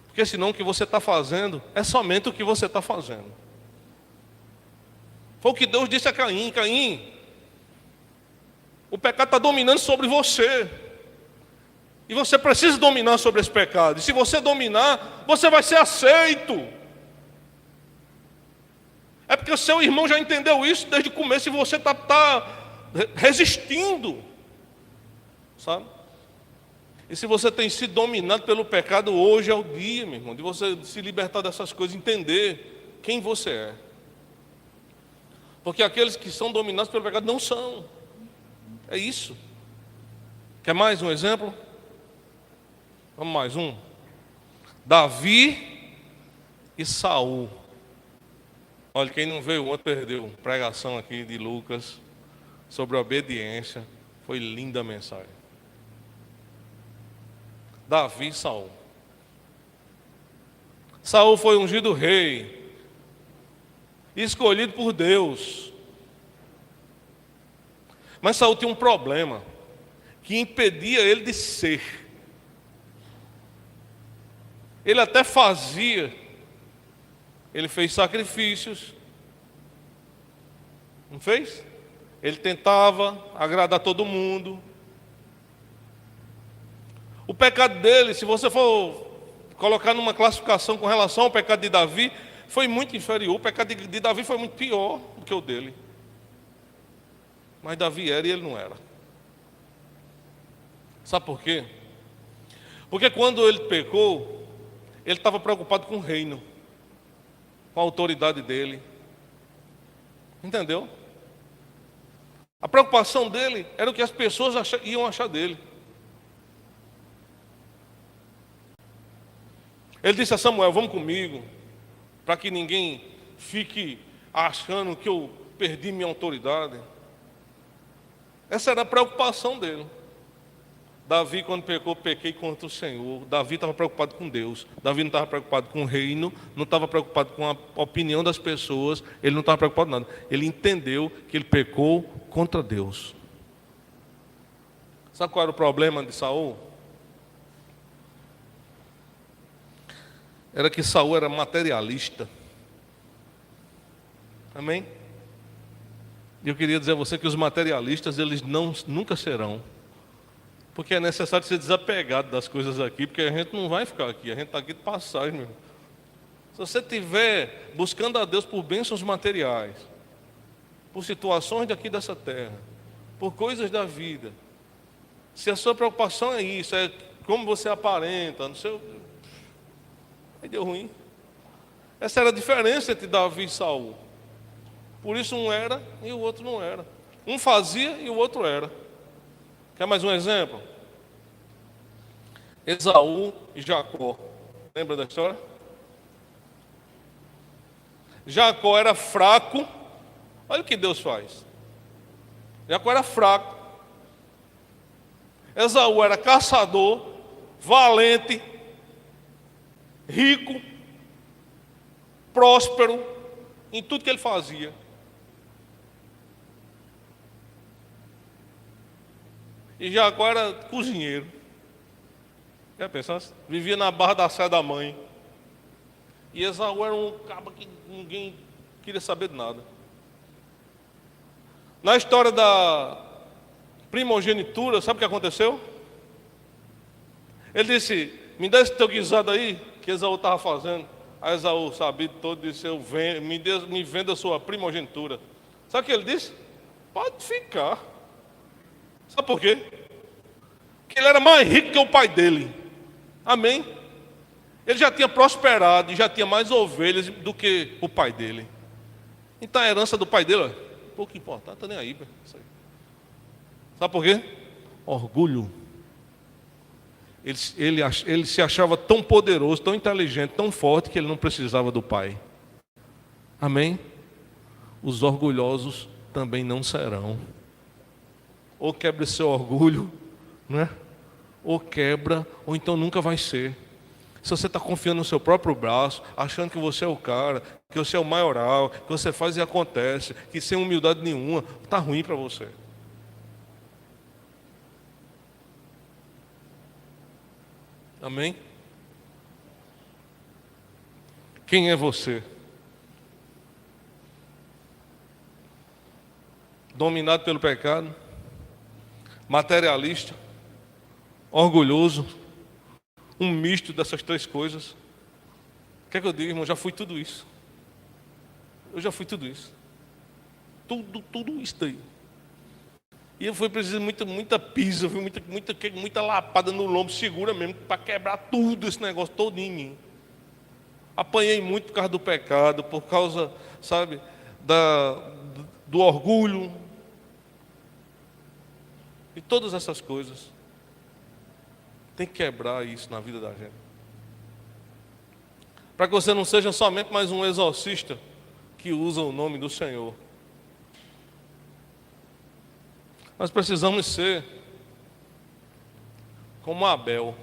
Porque senão o que você está fazendo é somente o que você está fazendo. Foi o que Deus disse a Caim: Caim, o pecado está dominando sobre você. E você precisa dominar sobre esse pecado. E se você dominar, você vai ser aceito. É porque o seu irmão já entendeu isso desde o começo e você está resistindo. Sabe? E se você tem sido dominado pelo pecado, hoje é o dia, meu irmão, de você se libertar dessas coisas, entender quem você é. Porque aqueles que são dominados pelo pecado não são. É isso. Quer mais um exemplo? Vamos mais um. Davi e Saul. Olha, quem não veio ontem perdeu. Pregação aqui de Lucas sobre obediência. Foi linda a mensagem. Davi e Saul. Saul foi ungido rei, escolhido por Deus. Mas Saul tinha um problema que impedia ele de ser. Ele até fazia, ele fez sacrifícios, não fez? Ele tentava agradar todo mundo, O pecado dele, se você for colocar numa classificação com relação ao pecado de Davi, foi muito inferior. O pecado de Davi foi muito pior do que o dele. Mas Davi era e ele não era. Sabe por quê? Porque quando ele pecou, ele estava preocupado com o reino, com a autoridade dele. Entendeu? A preocupação dele era o que as pessoas iam achar dele. Ele disse a Samuel: vamos comigo, para que ninguém fique achando que eu perdi minha autoridade. Essa era a preocupação dele. Davi, quando pecou, pequei contra o Senhor. Davi estava preocupado com Deus. Davi não estava preocupado com o reino, não estava preocupado com a opinião das pessoas, ele não estava preocupado com nada. Ele entendeu que ele pecou contra Deus. Sabe qual era o problema de Saul? Era que Saul era materialista. Amém? E eu queria dizer a você que os materialistas, eles nunca serão. Porque é necessário ser desapegado das coisas aqui, porque a gente não vai ficar aqui, a gente está aqui de passagem, meu irmão. Se você estiver buscando a Deus por bênçãos materiais, por situações daqui dessa terra, por coisas da vida, se a sua preocupação é isso, é como você aparenta, não sei, aí deu ruim. Essa era a diferença entre Davi e Saul. Por isso um era e o outro não era. Um fazia e o outro era. Quer mais um exemplo? Esaú e Jacó. Lembra da história? Jacó era fraco. Olha o que Deus faz. Jacó era fraco. Esaú era caçador, valente, rico, próspero em tudo que ele fazia. E Jacó era cozinheiro. Já pensasse? Vivia na barra da saia da mãe. E Esaú era um cabo que ninguém queria saber de nada. Na história da primogenitura, sabe o que aconteceu? Ele disse: me dá esse teu guisado aí, que Esaú estava fazendo. Aí Esaú, sabido todo, disse: me venda a sua primogenitura. Sabe o que ele disse? Pode ficar. Sabe por quê? Porque ele era mais rico que o pai dele. Amém? Ele já tinha prosperado e já tinha mais ovelhas do que o pai dele. Então a herança do pai dele, ó, pouco importante, tá nem aí, isso aí. Sabe por quê? Orgulho. Ele se achava tão poderoso, tão inteligente, tão forte, que ele não precisava do pai. Amém? Os orgulhosos também não serão. Ou quebra seu orgulho, né? Ou quebra, ou então nunca vai ser. Se você está confiando no seu próprio braço, achando que você é o cara, que você é o maioral, que você faz e acontece, que sem humildade nenhuma, está ruim para você. Amém? Quem é você? Dominado pelo pecado? Materialista, orgulhoso, um misto dessas três coisas. O que é que eu digo, irmão? Já fui tudo isso. Eu já fui tudo isso. Tudo isso daí. E eu fui preciso muita pisa, muita lapada no lombo, segura mesmo, para quebrar tudo esse negócio todo em mim. Apanhei muito por causa do pecado, por causa, sabe, do orgulho. E todas essas coisas. Tem que quebrar isso na vida da gente. Para que você não seja somente mais um exorcista que usa o nome do Senhor. Nós precisamos ser como Abel,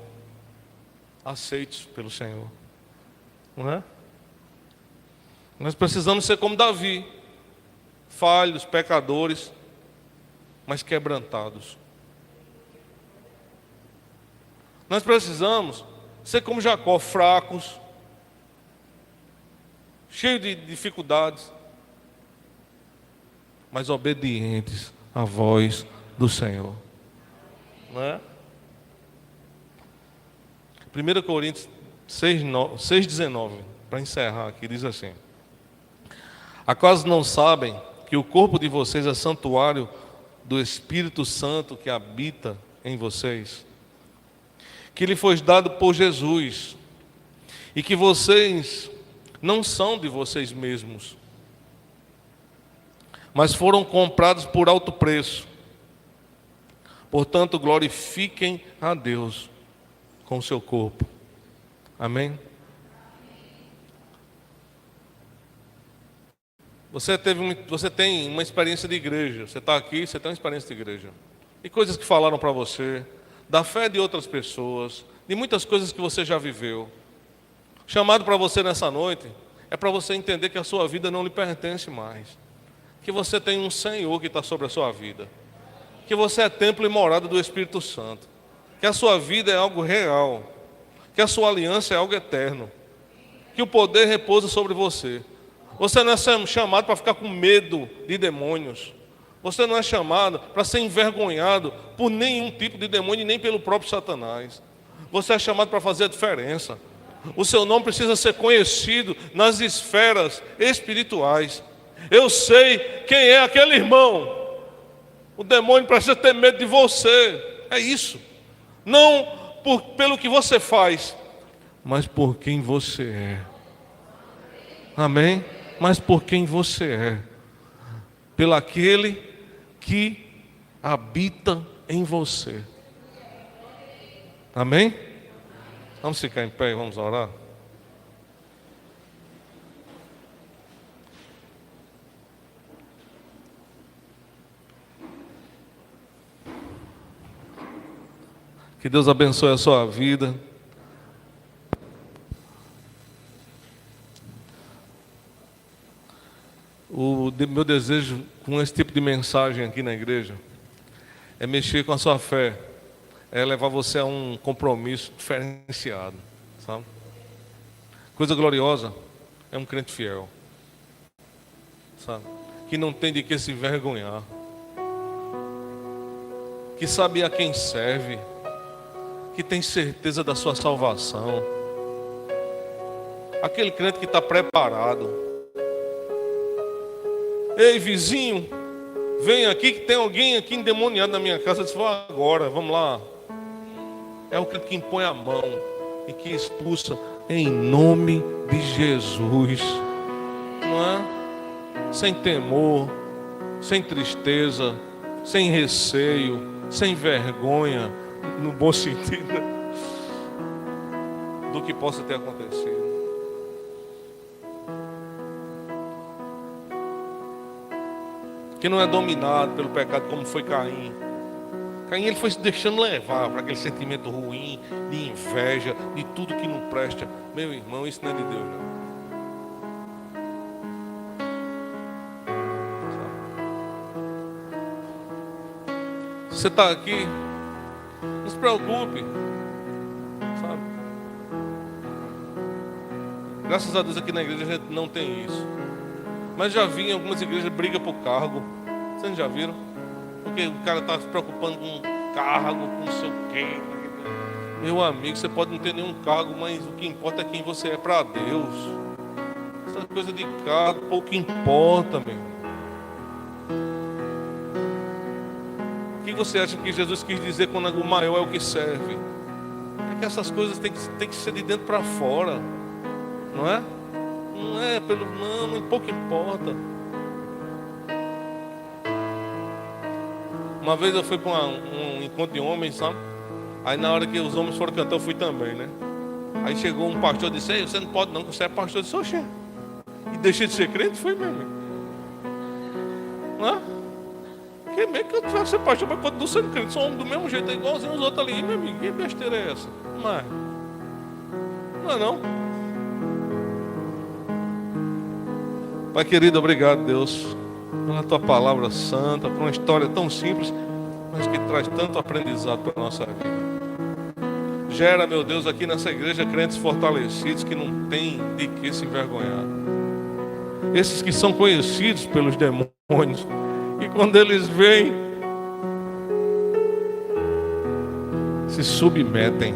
aceitos pelo Senhor. Não é? Nós precisamos ser como Davi, falhos, pecadores, mas quebrantados. Nós precisamos ser como Jacó, fracos, cheios de dificuldades, mas obedientes à voz do Senhor. Não é? 1 Coríntios 6,19, para encerrar aqui, diz assim: acaso não sabem que o corpo de vocês é santuário do Espírito Santo que habita em vocês, que lhe foi dado por Jesus, e que vocês não são de vocês mesmos, mas foram comprados por alto preço? Portanto, glorifiquem a Deus com o seu corpo. Amém? Você tem uma experiência de igreja. Você está aqui, você tem uma experiência de igreja. E coisas que falaram para você, da fé de outras pessoas, de muitas coisas que você já viveu. O chamado para você nessa noite é para você entender que a sua vida não lhe pertence mais. Que você tem um Senhor que está sobre a sua vida. Que você é templo e morada do Espírito Santo. Que a sua vida é algo real. Que a sua aliança é algo eterno. Que o poder repousa sobre você. Você não é chamado para ficar com medo de demônios. Você não é chamado para ser envergonhado por nenhum tipo de demônio, nem pelo próprio Satanás. Você é chamado para fazer a diferença. O seu nome precisa ser conhecido nas esferas espirituais. Eu sei quem é aquele irmão. O demônio precisa ter medo de você. É isso. Não pelo que você faz, mas por quem você é. Amém? Mas por quem você é. Pelo aquele que habita em você. Amém? Vamos ficar em pé e vamos orar. Que Deus abençoe a sua vida. Meu desejo com esse tipo de mensagem aqui na igreja é mexer com a sua fé, é levar você a um compromisso diferenciado, sabe? Coisa gloriosa é um crente fiel, sabe? Que não tem de que se envergonhar, que sabe a quem serve, que tem certeza da sua salvação, aquele crente que está preparado. Ei, vizinho, vem aqui que tem alguém aqui endemoniado na minha casa. Eu disse, vou agora, vamos lá. É o que impõe a mão e que expulsa em nome de Jesus. Não é? Sem temor, sem tristeza, sem receio, sem vergonha, no bom sentido, do que possa ter acontecido. Que não é dominado pelo pecado como foi Caim. Caim, ele foi se deixando levar para aquele sentimento ruim, de inveja, de tudo que não presta. Meu irmão, isso não é de Deus, não. Você está aqui, não se preocupe, sabe? Graças a Deus aqui na igreja a gente não tem isso. Mas já vi em algumas igrejas briga por cargo. Vocês já viram? Porque o cara está se preocupando com cargo, com não sei o quê. Meu amigo, você pode não ter nenhum cargo, mas o que importa é quem você é para Deus. Essa coisa de cargo pouco importa, meu. O que você acha que Jesus quis dizer quando o maior é o que serve? É que essas coisas têm que ser de dentro para fora, não é? Não é pelo. Não, pouco importa. Uma vez eu fui para um encontro de homens, sabe? Aí na hora que os homens foram cantar, eu fui também, né? Aí chegou um pastor e disse, ei, você não pode não, que você é pastor. Eu disse, oxê. E deixei de ser crente? Foi mesmo. Não é? Que meio que eu tivesse ser pastor, mas quando não sendo crente, sou homem do mesmo jeito, é igualzinho os outros ali, meu amigo. Que besteira é essa? Mas não é não. Pai querido, obrigado, Deus, pela tua palavra santa, por uma história tão simples, mas que traz tanto aprendizado para a nossa vida. Gera, meu Deus, aqui nessa igreja crentes fortalecidos que não têm de que se envergonhar. Esses que são conhecidos pelos demônios, e quando eles vêm, se submetem.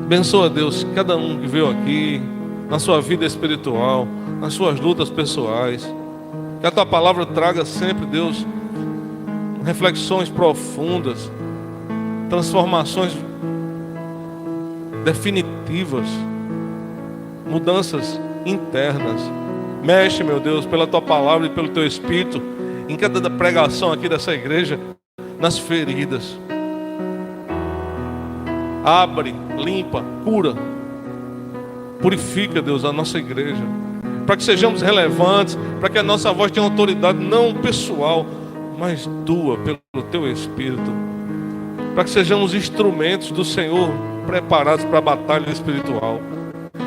Abençoa, Deus, cada um que veio aqui, na sua vida espiritual, nas suas lutas pessoais. Que a tua palavra traga sempre, Deus, reflexões profundas, transformações definitivas, mudanças internas. Mexe, meu Deus, pela tua palavra e pelo teu Espírito, em cada pregação aqui dessa igreja, nas feridas. Abre, limpa, cura, purifica, Deus, a nossa igreja, para que sejamos relevantes, para que a nossa voz tenha autoridade não pessoal, mas tua, pelo teu Espírito, para que sejamos instrumentos do Senhor, preparados para a batalha espiritual.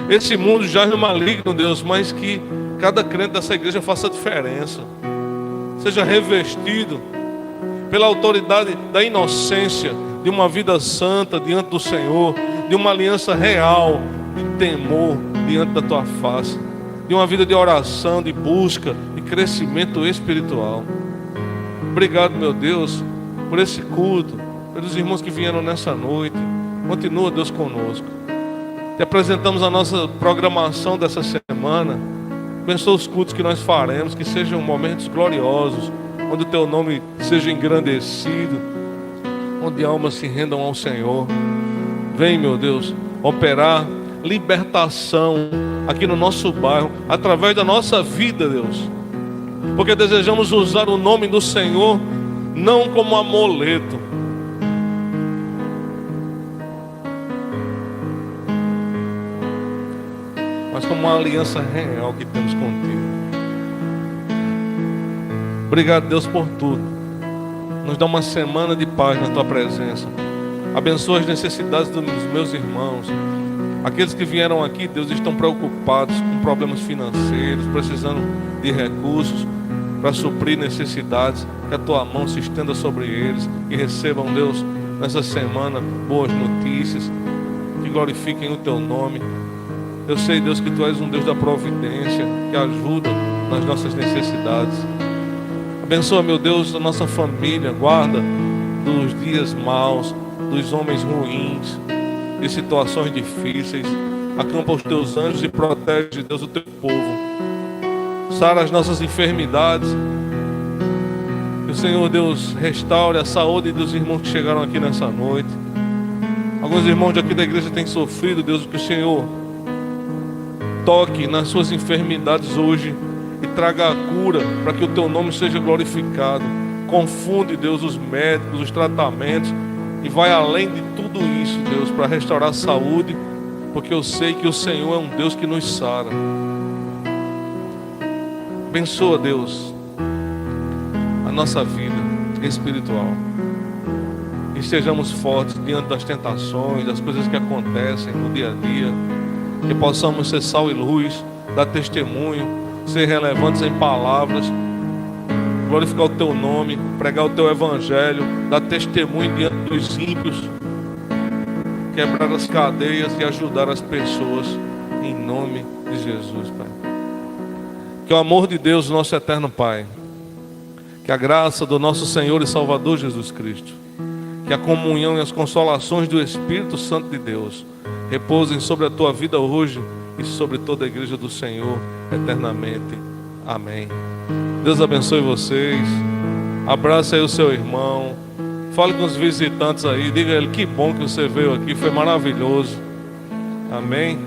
Esse mundo jaz no maligno, Deus, mas que cada crente dessa igreja faça a diferença, seja revestido pela autoridade da inocência, de uma vida santa diante do Senhor, de uma aliança real, de temor diante da tua face, de uma vida de oração, de busca, de crescimento espiritual. Obrigado, meu Deus, por esse culto, pelos irmãos que vieram nessa noite. Continua, Deus, conosco. Te apresentamos a nossa programação dessa semana. Abençoa os cultos que nós faremos, que sejam momentos gloriosos, onde o teu nome seja engrandecido, onde almas se rendam ao Senhor. Vem, meu Deus, operar libertação aqui no nosso bairro, através da nossa vida, Deus, porque desejamos usar o nome do Senhor não como amuleto, mas como uma aliança real que temos contigo. Obrigado, Deus, por tudo. Nos dá uma semana de paz na tua presença. Abençoa as necessidades dos meus irmãos. Aqueles que vieram aqui, Deus, estão preocupados com problemas financeiros, precisando de recursos para suprir necessidades. Que a tua mão se estenda sobre eles, que recebam, Deus, nessa semana boas notícias, que glorifiquem o teu nome. Eu sei, Deus, que tu és um Deus da providência, que ajuda nas nossas necessidades. Abençoa, meu Deus, a nossa família, guarda dos dias maus, dos homens ruins, de situações difíceis. Acampa os teus anjos e protege, Deus, o teu povo. Sara as nossas enfermidades. Que o Senhor, Deus, restaure a saúde dos irmãos que chegaram aqui nessa noite. Alguns irmãos aqui da igreja têm sofrido, Deus, que o Senhor toque nas suas enfermidades hoje e traga a cura, para que o teu nome seja glorificado. Confunde, Deus, os médicos, os tratamentos, e vai além de tudo isso, Deus, para restaurar a saúde, porque eu sei que o Senhor é um Deus que nos sara. Abençoa, Deus, a nossa vida espiritual, e sejamos fortes diante das tentações, das coisas que acontecem no dia a dia, que possamos ser sal e luz, dar testemunho, ser relevantes em palavras, glorificar o teu nome, pregar o teu evangelho, dar testemunho diante dos ímpios, quebrar as cadeias e ajudar as pessoas, em nome de Jesus, Pai. Que o amor de Deus, nosso eterno Pai, que a graça do nosso Senhor e Salvador Jesus Cristo, que a comunhão e as consolações do Espírito Santo de Deus repousem sobre a tua vida hoje e sobre toda a igreja do Senhor eternamente. Amém. Deus abençoe vocês. Abraça aí o seu irmão. Fale com os visitantes aí. Diga a ele que bom que você veio aqui. Foi maravilhoso. Amém.